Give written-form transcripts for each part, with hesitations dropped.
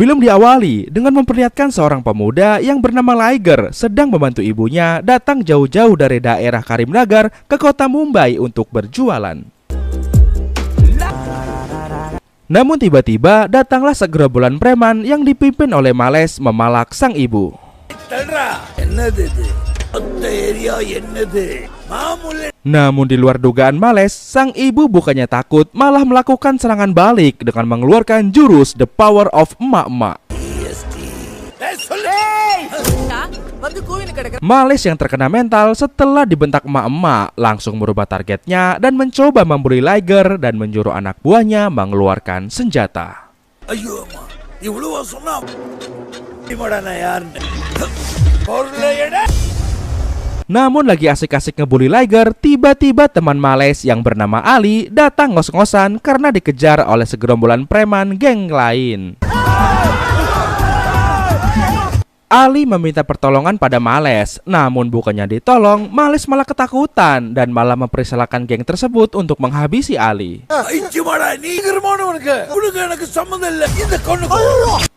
Film diawali dengan memperlihatkan seorang pemuda yang bernama Liger sedang membantu ibunya datang jauh-jauh dari daerah Karimnagar ke kota Mumbai untuk berjualan. Namun tiba-tiba datanglah segerombolan preman yang dipimpin oleh Males memalak sang ibu. Namun di luar dugaan Males, sang ibu bukannya takut, malah melakukan serangan balik dengan mengeluarkan jurus The Power of Emak-emak. Males yang terkena mental setelah dibentak emak-emak langsung merubah targetnya dan mencoba membuli Liger dan menyuruh anak buahnya mengeluarkan senjata. Namun lagi asik-asik ngebully Liger, tiba-tiba teman Males yang bernama Ali datang ngos-ngosan karena dikejar oleh segerombolan preman geng lain. Ali meminta pertolongan pada Males, namun bukannya ditolong, Males malah ketakutan dan malah mempersilahkan geng tersebut untuk menghabisi Ali.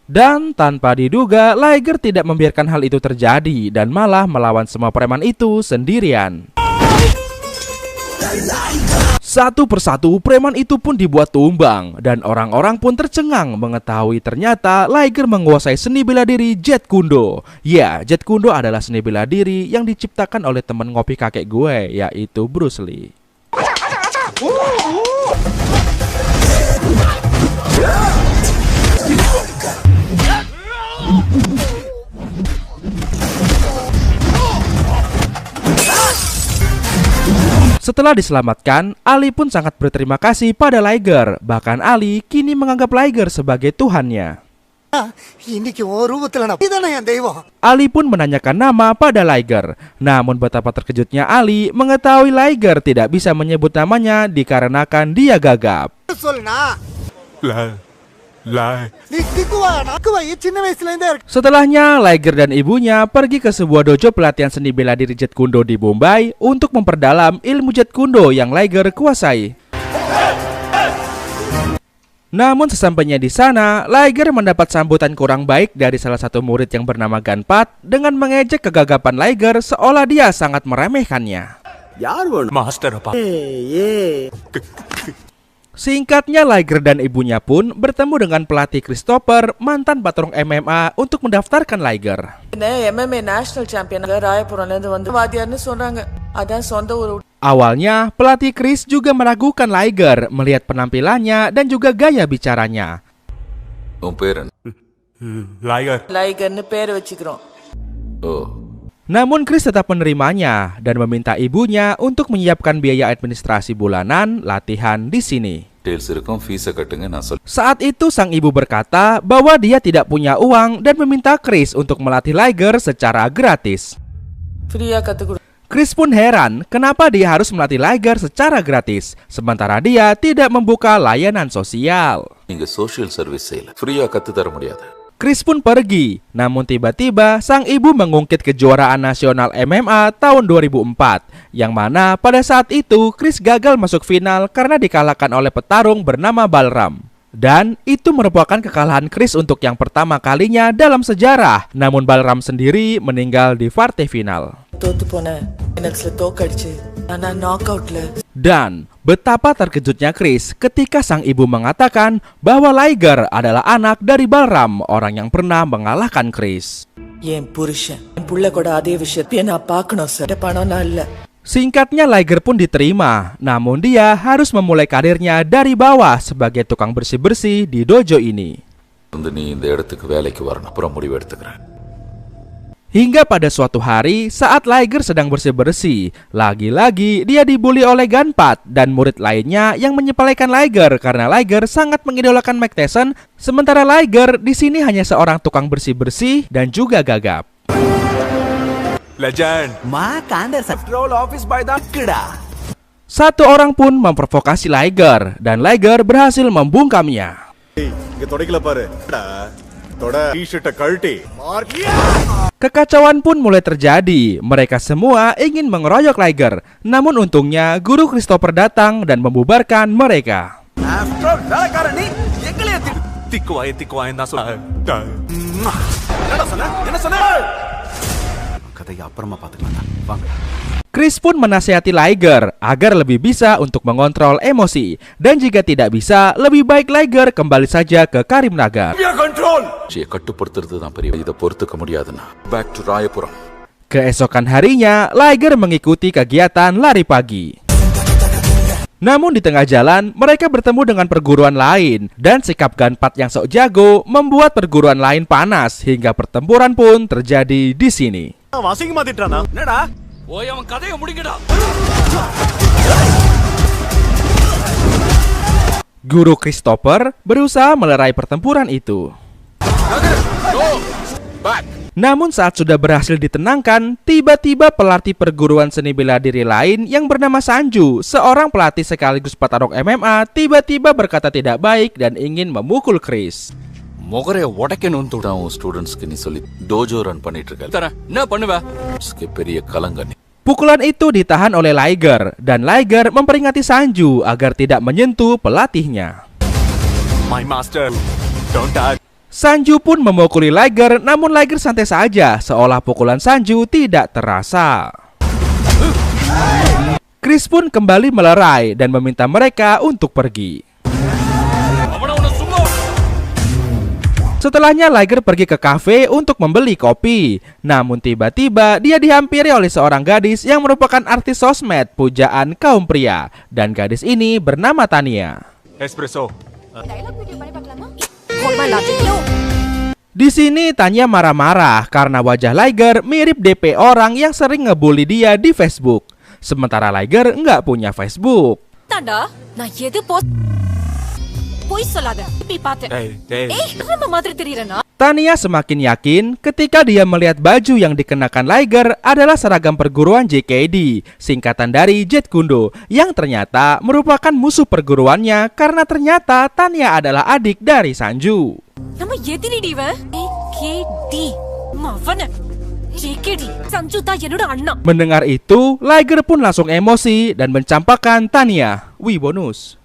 Dan tanpa diduga, Liger tidak membiarkan hal itu terjadi dan malah melawan semua preman itu sendirian. Satu persatu preman itu pun dibuat tumbang dan orang-orang pun tercengang mengetahui ternyata Liger menguasai seni bela diri Jeet Kune Do. Ya, Jeet Kune Do adalah seni bela diri yang diciptakan oleh teman ngopi kakek gue, yaitu Bruce Lee. Setelah diselamatkan, Ali pun sangat berterima kasih pada Liger. Bahkan Ali kini menganggap Liger sebagai tuhannya. Ali pun menanyakan nama pada Liger. Namun betapa terkejutnya Ali mengetahui Liger tidak bisa menyebut namanya dikarenakan dia gagap. Setelahnya, Liger dan ibunya pergi ke sebuah dojo pelatihan seni bela diri Jeet Kune Do di Mumbai untuk memperdalam ilmu Jeet Kune Do yang Liger kuasai. Namun sesampainya di sana, Liger mendapat sambutan kurang baik dari salah satu murid yang bernama Ganpat dengan mengejek kegagapan Liger seolah dia sangat meremehkannya. Singkatnya, Liger dan ibunya pun bertemu dengan pelatih Christopher, mantan patrung MMA, untuk mendaftarkan Liger. Awalnya, pelatih Chris juga meragukan Liger melihat penampilannya dan juga gaya bicaranya. Namun Chris tetap menerimanya dan meminta ibunya untuk menyiapkan biaya administrasi bulanan latihan di sini. Saat itu sang ibu berkata bahwa dia tidak punya uang dan meminta Chris untuk melatih Liger secara gratis. Chris pun heran kenapa dia harus melatih Liger secara gratis, sementara dia tidak membuka layanan sosial. Chris pun pergi, namun tiba-tiba sang ibu mengungkit kejuaraan nasional MMA tahun 2004, yang mana pada saat itu Chris gagal masuk final karena dikalahkan oleh petarung bernama Balram. Dan itu merupakan kekalahan Chris untuk yang pertama kalinya dalam sejarah, namun Balram sendiri meninggal di partai final. Dan betapa terkejutnya Chris ketika sang ibu mengatakan bahwa Liger adalah anak dari Balram, orang yang pernah mengalahkan Chris. Singkatnya, Liger pun diterima, namun dia harus memulai karirnya dari bawah sebagai tukang bersih-bersih di dojo ini. Hingga pada suatu hari saat Liger sedang bersih-bersih, lagi-lagi dia dibully oleh Ganpat dan murid lainnya yang menyepelekan Liger karena Liger sangat mengidolakan Mike Tyson, sementara Liger di sini hanya seorang tukang bersih-bersih dan juga gagap. Legend. Satu orang pun memprovokasi Liger dan Liger berhasil membungkamnya. Kekacauan pun mulai terjadi. Mereka semua ingin mengeroyok Liger. Namun untungnya guru Christopher datang dan membubarkan mereka. திக்குவாய் தான் சொல்ல. என்னடா சொன்ன? என்ன சொன்ன? கதையை அப்புறமா பார்த்துக்கலாம். வாங்க. Chris pun menasihati Liger agar lebih bisa untuk mengontrol emosi, dan jika tidak bisa, lebih baik Liger kembali saja ke Karimnagar. Keesokan harinya, Liger mengikuti kegiatan lari pagi. Namun di tengah jalan, mereka bertemu dengan perguruan lain, dan sikap Gunpad yang sok jago membuat perguruan lain panas hingga pertempuran pun terjadi di sini. Guru Christopher berusaha melerai pertempuran itu. Namun saat sudah berhasil ditenangkan, tiba-tiba pelatih perguruan seni bela diri lain yang bernama Sanju, seorang pelatih sekaligus petarung MMA, tiba-tiba berkata tidak baik dan ingin memukul Chris. ಮೊಗರೆ ಒಡಕೆ ನುಂತು ನಾವು ಸ್ಟೂಡೆಂಟ್ಸ್ ಗೆ ನಿಸಲಿ ಡೋಜೋ ರನ್ பண்ணிட்டு இருக்காரு. என்ன பண்ணுவ? इसके பெரிய கலங்கனி. Pukulan itu ditahan oleh Liger, dan Liger memperingati Sanju agar tidak menyentuh pelatihnya. My master, don't touch. Sanju pun memukuli Liger, namun Liger santai saja, seolah pukulan Sanju tidak terasa. Chris pun kembali melerai dan meminta mereka untuk pergi. Setelahnya Liger pergi ke kafe untuk membeli kopi. Namun tiba-tiba dia dihampiri oleh seorang gadis yang merupakan artis sosmed pujaan kaum pria. Dan gadis ini bernama Tania. Espresso. Di sini Tania marah-marah karena wajah Liger mirip DP orang yang sering ngebully dia di Facebook. Sementara Liger nggak punya Facebook. Tania semakin yakin ketika dia melihat baju yang dikenakan Liger adalah seragam perguruan JKD, singkatan dari Jet Kundo, yang ternyata merupakan musuh perguruannya karena ternyata Tania adalah adik dari Sanju. Mendengar itu, Liger pun langsung emosi dan mencampakkan Tania. Wih, bonus.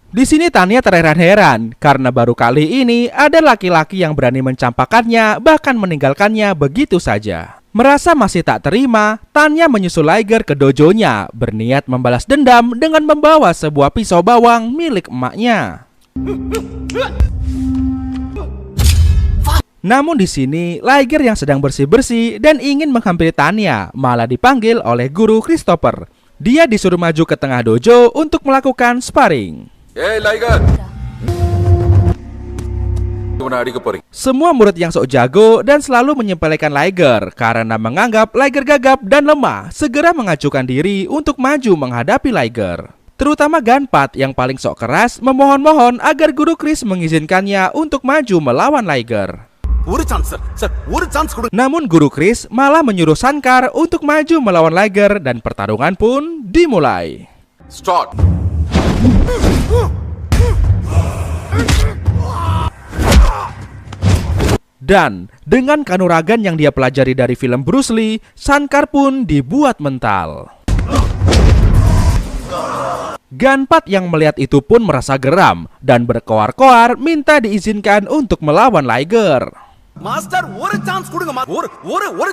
Di sini Tania terheran-heran karena baru kali ini ada laki-laki yang berani mencampakannya, bahkan meninggalkannya begitu saja. Merasa masih tak terima, Tania menyusul Liger ke dojonya, berniat membalas dendam dengan membawa sebuah pisau bawang milik emaknya. Namun di sini Liger yang sedang bersih-bersih dan ingin menghampiri Tania malah dipanggil oleh guru Christopher. Dia disuruh maju ke tengah dojo untuk melakukan sparring. Liger. Semua murid yang sok jago dan selalu menyepelekan Liger karena menganggap Liger gagap dan lemah, segera mengajukan diri untuk maju menghadapi Liger. Terutama Gunpad yang paling sok keras memohon-mohon agar guru Chris mengizinkannya untuk maju melawan Liger. Namun guru Chris malah menyuruh Sankar untuk maju melawan Liger dan pertarungan pun dimulai. Start. Dan dengan kanuragan yang dia pelajari dari film Bruce Lee, Sankar pun dibuat mental. Gunpad yang melihat itu pun merasa geram dan berkoar-koar minta diizinkan untuk melawan Liger. Master,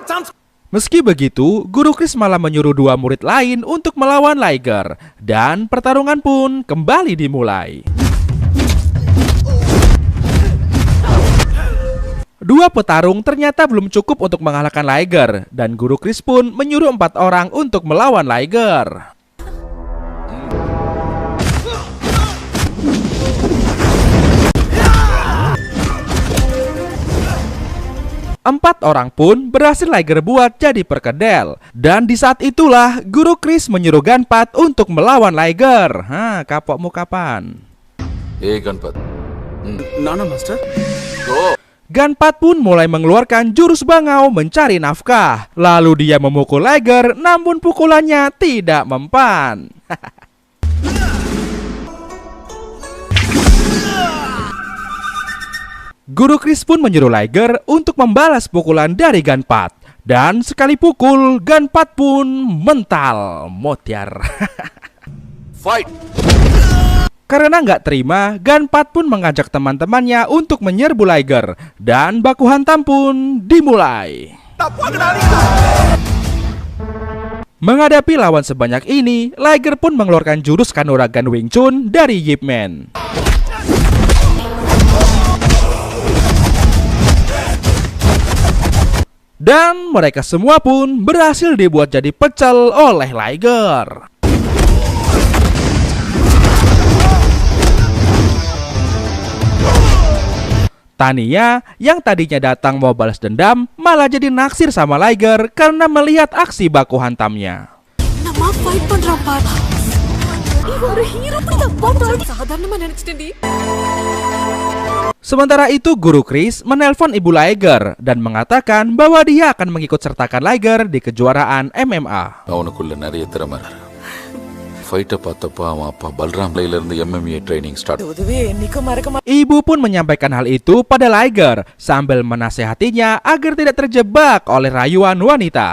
chance. Meski begitu, guru Chris malah menyuruh dua murid lain untuk melawan Liger, dan pertarungan pun kembali dimulai. Dua petarung ternyata belum cukup untuk mengalahkan Liger, dan guru Chris pun menyuruh 4 orang untuk melawan Liger. Empat orang pun berhasil Liger buat jadi perkedel. Dan di saat itulah guru Chris menyuruh Gunpad untuk melawan Liger. Kapokmu kapan? Gunpad. Nana master. Go. Gunpad pun mulai mengeluarkan jurus bangau mencari nafkah. Lalu dia memukul Liger, namun pukulannya tidak mempan. Guru Chris pun menyuruh Liger untuk membalas pukulan dari Gunpad. Dan sekali pukul, Gunpad pun mental motiar. Fight. Karena nggak terima, Gunpad pun mengajak teman-temannya untuk menyerbu Liger. Dan baku hantam pun dimulai. Menghadapi lawan sebanyak ini, Liger pun mengeluarkan jurus Kanuragan Wing Chun dari Yip Man. Dan mereka semua pun berhasil dibuat jadi pecel oleh Liger. Tania yang tadinya datang mau balas dendam malah jadi naksir sama Liger karena melihat aksi baku hantamnya. Nama fight பண்றான் பாரு. இவன் ஒரு ஹீரோ தான் சாதாரணமா நினைச்சிட்டேன்டி. Sementara itu Guru Chris menelpon Ibu Liger dan mengatakan bahwa dia akan mengikut sertakan Liger di kejuaraan MMA. அவனுக்குள்ள நிறைய திறமை இருக்கு. ஃபைட்டை பார்த்தப்ப அவன் அப்பா பல்ராம்ல இருந்து MMA ட்ரைனிங் ஸ்டார்ட். உதவி என்னைக்கும் மறக்க Ibu pun menyampaikan hal itu pada Liger sambil menasehatinya agar tidak terjebak oleh rayuan wanita.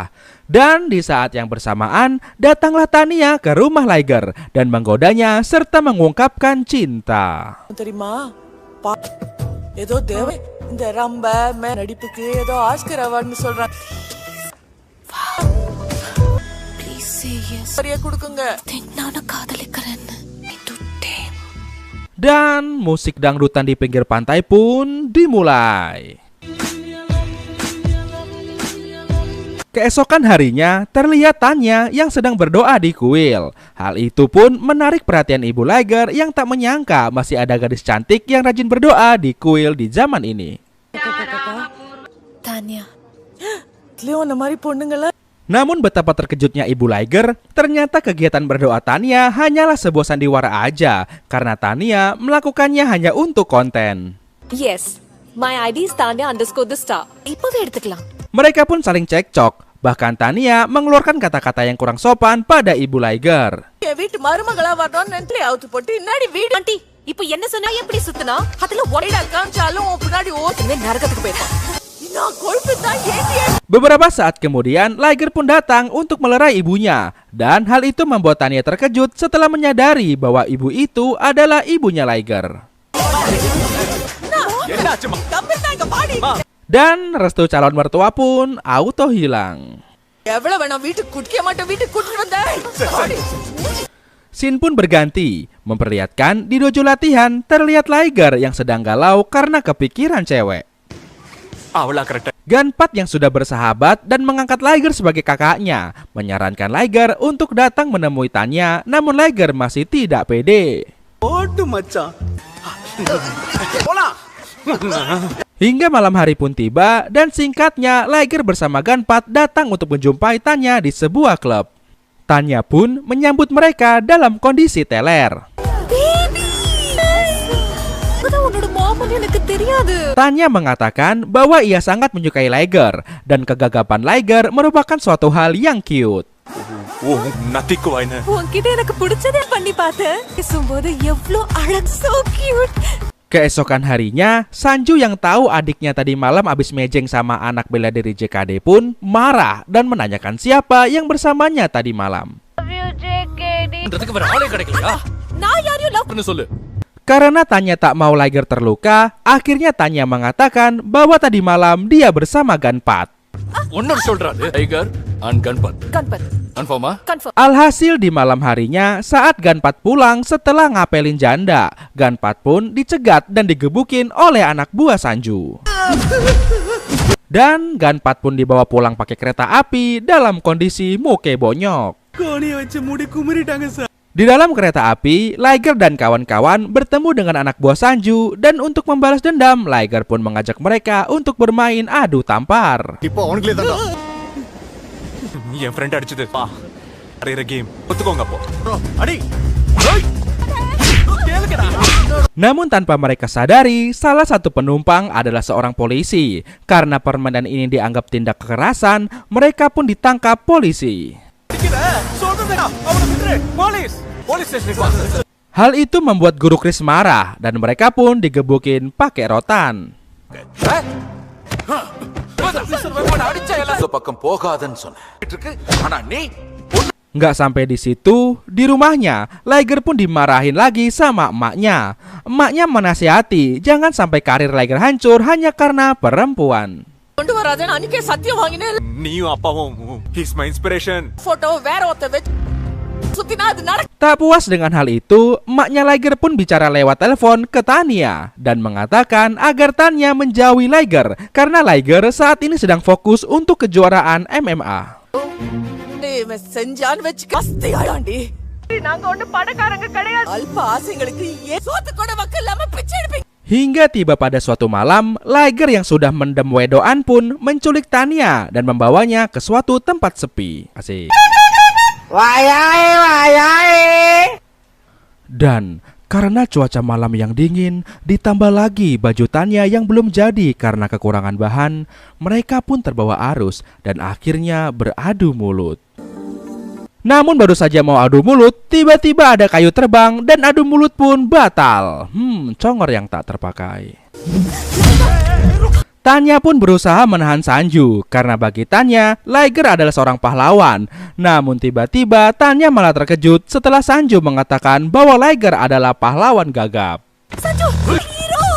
Dan di saat yang bersamaan, datanglah Tania ke rumah Liger dan menggodanya serta mengungkapkan cinta. தெரியுமா? ஏதோ தேவை இந்த ரம்ப நடிப்புக்கு ஏதோ ஆஸ்கர் அவார்ட்னு சொல்றாங்க. Please say yes. சரியா கொடுக்குங்க. நானும் காதலிக்கிறேன்னு. itu damn. Dan musik dangdutan di pinggir pantai pun dimulai. Keesokan harinya, terlihat Tanya yang sedang berdoa di kuil. Hal itu pun menarik perhatian Ibu Liger yang tak menyangka masih ada gadis cantik yang rajin berdoa di kuil di zaman ini. Tanya. Leon மாதிரி பொண்ணுங்கள. Namun betapa terkejutnya Ibu Liger, ternyata kegiatan berdoa Tanya hanyalah sebuah sandiwara aja, karena Tanya melakukannya hanya untuk konten. Yes, my ID is Tanya_the_star. இப்பவே எடுத்துக்கலாம். Mereka pun saling cekcok, bahkan Tania mengeluarkan kata-kata yang kurang sopan pada Ibu Liger. என் வீட்டு மருமகளா வரணும்னு நினைச்சு அவுத்து போட்டு இன்னாடி வீடு ஆண்டி, இப்போ என்ன சொன்னா எப்படி சுத்துனா? அதுல ஒடைடா காமிச்சாலும் உன் பின்னாடி ஓட்டுமே நரகத்துக்கு போயிருப்பான். நான் கொழுப்பு தான் ஏன் Beberapa saat kemudian, Liger pun datang untuk melerai ibunya. Dan hal itu membuat Tania terkejut setelah menyadari bahwa ibu itu adalah ibunya Liger. Dan restu calon mertua pun auto hilang. எவ்வளவு வேணா வீட்டுக்கு குடிக்க மாட்டேன் வீட்டுக்கு கூட்டிட்டு வந்தேன். Scene pun berganti, memperlihatkan di dojo latihan terlihat Liger yang sedang galau karena kepikiran cewek. Gunpad yang sudah bersahabat dan mengangkat Liger sebagai kakaknya menyarankan Liger untuk datang menemui Tanya, namun Liger masih tidak pede. ஓட்டு மச்சான் போலாம். Hingga malam hari pun tiba dan singkatnya Liger bersama Gunpad datang untuk menjumpai Tanya di sebuah klub. Tanya pun menyambut mereka dalam kondisi teler. Tanya mengatakan bahwa ia sangat menyukai Liger dan kegagapan Liger merupakan suatu hal yang cute. உன்கிட்ட எனக்கு பிடிச்சதே பண்ணி பார்த்தேன். பேசும்போது எவ்வளவு அழகு, so cute. Keesokan harinya, Sanju yang tahu adiknya tadi malam habis mejeng sama anak bela diri JKD pun marah dan menanyakan siapa yang bersamanya tadi malam. நான் யாரையும் love சொல்லு. Karena Tanya tak mau Liger terluka, akhirnya Tanya mengatakan bahwa tadi malam dia bersama Gunpad. ஒன்னொரு சொல்றாரு. Tiger and Gunpad. Gunpad. Confirm? Confirm. Alhasil di malam harinya, saat Gunpad pulang setelah ngapelin janda, Gunpad pun dicegat dan digebukin oleh anak buah Sanju. Dan Gunpad pun dibawa pulang pakai kereta api dalam kondisi muke bonyok. கோணியை வச்சு முடி குமரிட்டாங்க sir. Di dalam kereta api, Liger dan kawan-kawan bertemu dengan anak buah Sanju dan untuk membalas dendam, Liger pun mengajak mereka untuk bermain adu tampar. இப்போ அவனுங்களே தான்டா. என் ஃப்ரெண்ட் அடிச்சது பா. அரைற கேம். ஒத்துக்கோங்க அப்போ. அடி. Namun tanpa mereka sadari, salah satu penumpang adalah seorang polisi. Karena permainan ini dianggap tindak kekerasan, mereka pun ditangkap polisi. Hal itu membuat Guru Chris marah dan mereka pun digebukin pakai rotan. பக்கம் போகாதன்னு சொன்னேன். ஆனா நீ Nggak sampai di situ, di rumahnya, Liger pun dimarahin lagi sama emaknya. Emaknya menasihati, jangan sampai karir Liger hancur hanya karena perempuan. கொண்டு வராதே அன்னைக்கே சத்தியம் வாங்கினேன். நீயும் அப்பாவும் ஹிஸ் மை இன்ஸ்பிரேஷன். போட்டோ வேற ஒருத்த வச்சு சுத்தினா அது நடக்க. Tak puas dengan hal itu, emaknya Liger pun bicara lewat telepon ke Tania dan mengatakan agar Tania menjauhi Liger karena Liger saat ini sedang fokus untuk kejuaraan MMA. செஞ்சான்னு வச்சு கஸ்தி ஆடாண்டி. நாங்க ஒண்ணு பணக்காரங்க கிடையாது. அல்ப ஆசைங்களுக்கு சோத்து கூட வக்கல்லாம பிச்சை எடுப்பீங்க. Hingga tiba pada suatu malam, Liger yang sudah mendem wedoan pun menculik Tania dan membawanya ke suatu tempat sepi. Asik. Dan karena cuaca malam yang dingin, ditambah lagi baju Tania yang belum jadi karena kekurangan bahan, mereka pun terbawa arus dan akhirnya beradu mulut. Namun baru saja mau adu mulut, tiba-tiba ada kayu terbang dan adu mulut pun batal. Congor yang tak terpakai. Tania pun berusaha menahan Sanju karena bagi Tania, Liger adalah seorang pahlawan. Namun tiba-tiba Tania malah terkejut setelah Sanju mengatakan bahwa Liger adalah pahlawan gagap. Sanju, hero.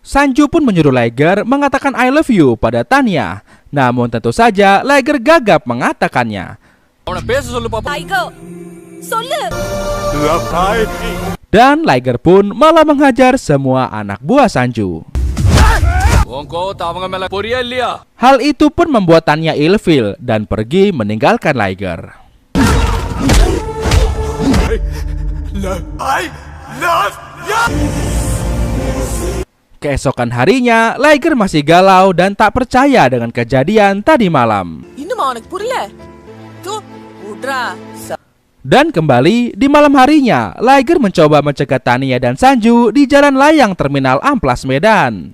Sanju pun menyuruh Liger mengatakan I love you pada Tania. Namun tentu saja Liger gagap mengatakannya. Tiger, சொல்லு. Dan Liger pun malah menghajar semua anak buah Sanju. Hal itu pun membuat Tania ilfil dan pergi meninggalkan Liger. Keesokan harinya, Liger masih galau dan tak percaya dengan kejadian tadi malam. இன்னும் அவனுக்கு புரியல. தூ உட்ரா. Dan kembali di malam harinya, Liger mencoba mencegat Tania dan Sanju di jalan layang Terminal Amplas Medan.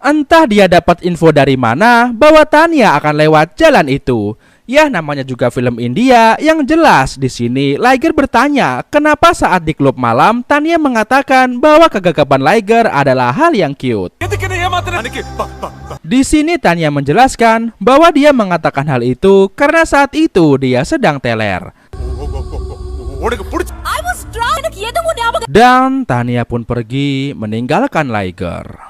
Entah dia dapat info dari mana bahwa Tania akan lewat jalan itu. Ya, namanya juga film India yang jelas di sini Liger bertanya kenapa saat di klub malam Tania mengatakan bahwa kegagapan Liger adalah hal yang cute. Di sini Tania menjelaskan bahwa dia mengatakan hal itu karena saat itu dia sedang teler. I was drunk. எனக்கு எதுவும் ஞாபகம். Dan Tania pun pergi meninggalkan Liger.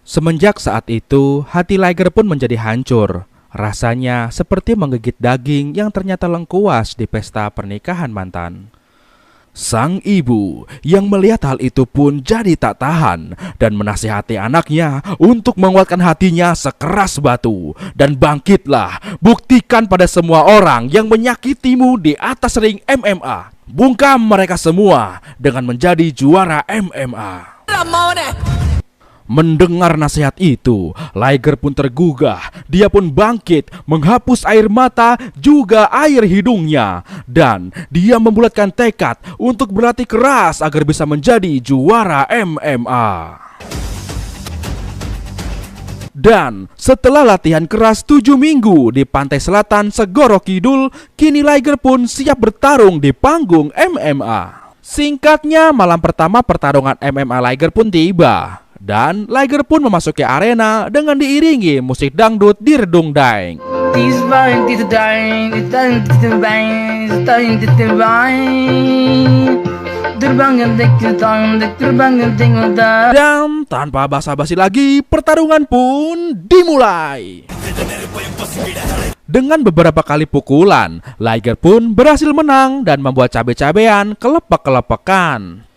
Semenjak saat itu, hati Liger pun menjadi hancur. Rasanya seperti menggigit daging yang ternyata lengkuas di pesta pernikahan mantan. Sang ibu yang melihat hal itu pun jadi tak tahan dan menasihati anaknya untuk menguatkan hatinya sekeras batu. Dan bangkitlah, buktikan pada semua orang yang menyakitimu di atas ring MMA. Bungkam mereka semua dengan menjadi juara MMA. Mendengar nasihat itu, Liger pun tergugah. Dia pun bangkit, menghapus air mata juga air hidungnya. Dan dia membulatkan tekad untuk berlatih keras agar bisa menjadi juara MMA. Dan setelah latihan keras 7 minggu di pantai selatan Segoro Kidul, kini Liger pun siap bertarung di panggung MMA. Singkatnya, malam pertama pertarungan MMA Liger pun tiba. Dan Liger pun memasuki arena dengan diiringi musik dangdut Dirdung Daeng. Dan tanpa basa-basi lagi, pertarungan pun dimulai. Dengan beberapa kali pukulan, Liger pun berhasil menang dan membuat cabe-cabean kelepek-kelepekan.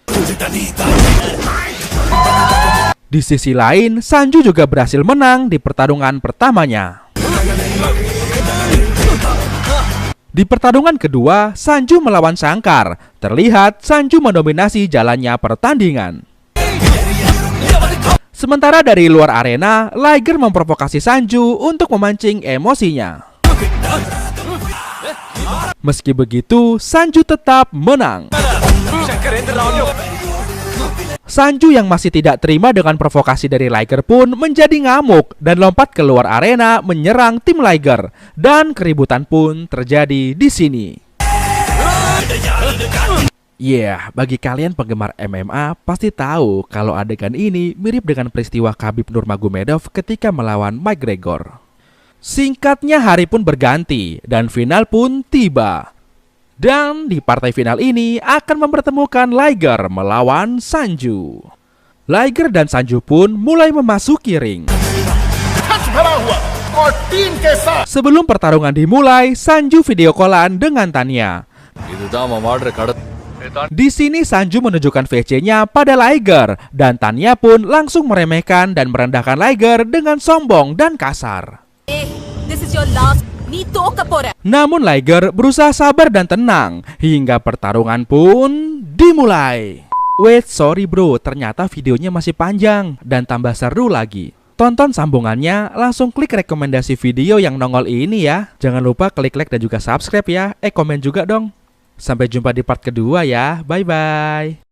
Di sisi lain, Sanju juga berhasil menang di pertarungan pertamanya. Di pertarungan kedua, Sanju melawan Sangkar. Terlihat Sanju mendominasi jalannya pertandingan. Sementara dari luar arena, Liger memprovokasi Sanju untuk memancing emosinya. Meski begitu, Sanju tetap menang. Sanju yang masih tidak terima dengan provokasi dari Liger pun menjadi ngamuk dan lompat keluar arena menyerang tim Liger. Dan keributan pun terjadi di sini. Bagi kalian penggemar MMA pasti tahu kalau adegan ini mirip dengan peristiwa Khabib Nurmagomedov ketika melawan McGregor. Singkatnya hari pun berganti dan final pun tiba. Dan di partai final ini akan mempertemukan Liger melawan Sanju. Liger dan Sanju pun mulai memasuki ring. Sebelum pertarungan dimulai, Sanju video callan dengan Tanya. இதுதான் அவன் வாடுற கடை. Di sini Sanju menunjukkan VC-nya pada Liger dan Tanya pun langsung meremehkan dan merendahkan Liger dengan sombong dan kasar. This is your last. Ni toka pora. Namun Liger berusaha sabar dan tenang hingga pertarungan pun dimulai. Wait, sorry bro, ternyata videonya masih panjang dan tambah seru lagi. Tonton sambungannya, langsung klik rekomendasi video yang nongol ini ya. Jangan lupa klik like dan juga subscribe ya. Komen juga dong. Sampai jumpa di part kedua ya. Bye-bye.